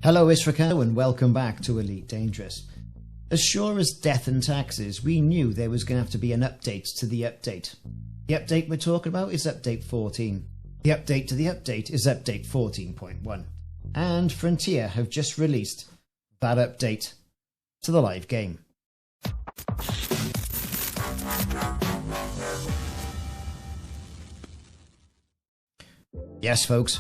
Hello, it's Ricardo and welcome back to Elite Dangerous. As sure as death and taxes, we knew there was going to have to be an update to the update. The update we're talking about is update 14. The update to the update is update 14.1. And Frontier have just released that update to the live game. Yes, folks.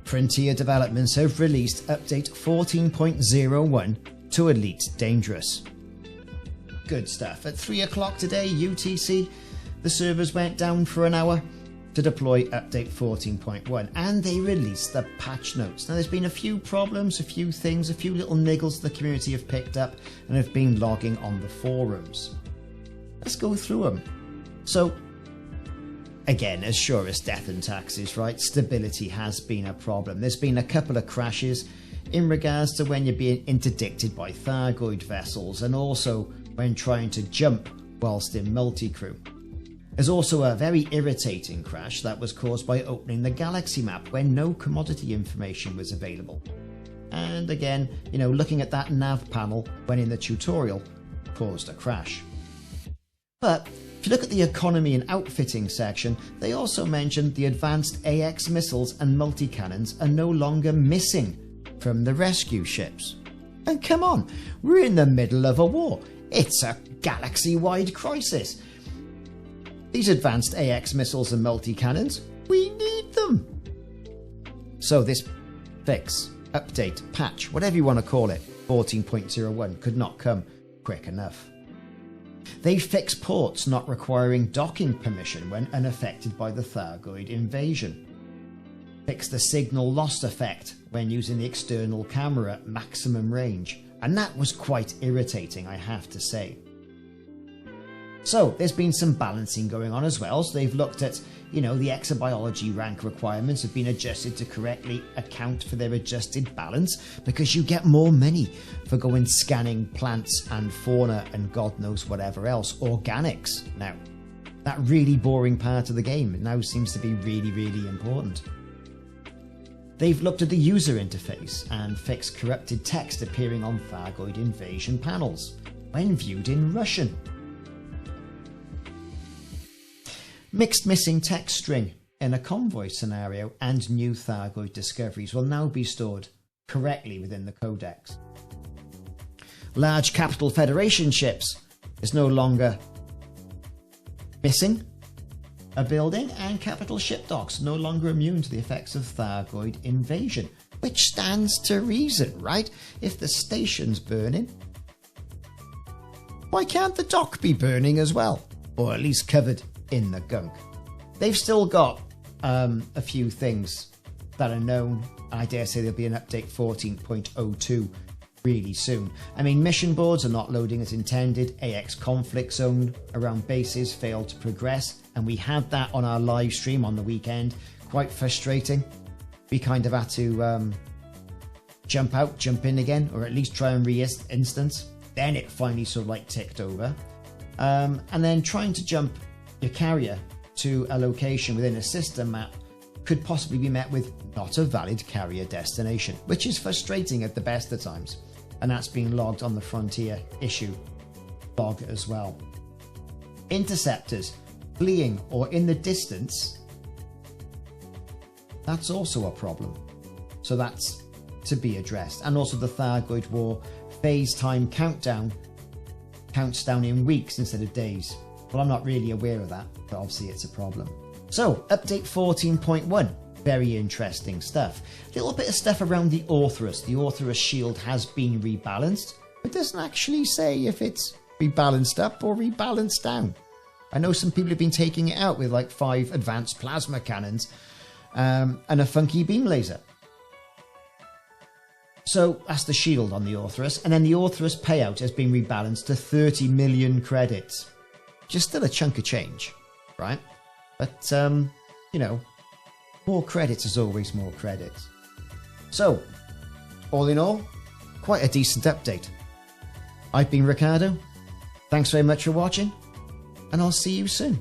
Frontier Developments have released update 14.01 to Elite Dangerous. Good stuff. At 3 o'clock today UTC, the servers went down for an hour to deploy update 14.1 and they released the patch notes. Now there's been a few problems, a few things, a few little niggles the community have picked up and have been logging on the forums. Let's go through them. So, again, as sure as death and taxes, right? Stability has been a problem. There's been a couple of crashes in regards to when you're being interdicted by Thargoid vessels and also when trying to jump whilst in multi-crew. There's also a very irritating crash that was caused by opening the galaxy map when no commodity information was available. And again, looking at that nav panel when in the tutorial caused a crash. But if you look at the economy and outfitting section, they also mentioned the advanced AX missiles and multi-cannons are no longer missing from the rescue ships. And come on, we're in the middle of a war. It's a galaxy-wide crisis. These advanced AX missiles and multi-cannons, we need them. So this fix, update, patch, whatever you want to call it, 14.01 could not come quick enough. They fix ports not requiring docking permission when unaffected by the Thargoid invasion. Fix the signal loss effect when using the external camera at maximum range, and that was quite irritating, I have to say. So there's been some balancing going on as well, so they've looked at, the exobiology rank requirements have been adjusted to correctly account for their adjusted balance, because you get more money for going scanning plants and fauna and God knows whatever else, organics. Now, that really boring part of the game now seems to be really, really important. They've looked at the user interface and fixed corrupted text appearing on Thargoid invasion panels when viewed in Russian. Mixed missing text string in a convoy scenario and new Thargoid discoveries will now be stored correctly within the codex. Large capital Federation ships is no longer missing a building, and capital ship docks no longer immune to the effects of Thargoid invasion, which stands to reason, right? If the station's burning, why can't the dock be burning as well? Or at least covered in the gunk. They've still got a few things that are known. I dare say there'll be an update 14.02 really soon. I mean, mission boards are not loading as intended. AX conflict zone around bases failed to progress, and we had that on our live stream on the weekend. Quite frustrating. We kind of had to jump out, jump in again, or at least try and re-instance. Then it finally sort of like ticked over. And then trying to jump your carrier to a location within a system map could possibly be met with not a valid carrier destination, which is frustrating at the best of times. And that's being logged on the Frontier issue log as well. Interceptors fleeing or in the distance, that's also a problem. So that's to be addressed. And also the Thargoid War phase time countdown counts down in weeks instead of days. Well, I'm not really aware of that, but obviously it's a problem. So, update 14.1, very interesting stuff. A little bit of stuff around the Orthrus. The Orthrus shield has been rebalanced, but it doesn't actually say if it's rebalanced up or rebalanced down. I know some people have been taking it out with like 5 advanced plasma cannons and a funky beam laser. So that's the shield on the Orthrus, and then the Orthrus payout has been rebalanced to 30 million credits. Just still a chunk of change, right? But, more credits is always more credits. So, all in all, quite a decent update. I've been Ricardo. Thanks very much for watching, and I'll see you soon.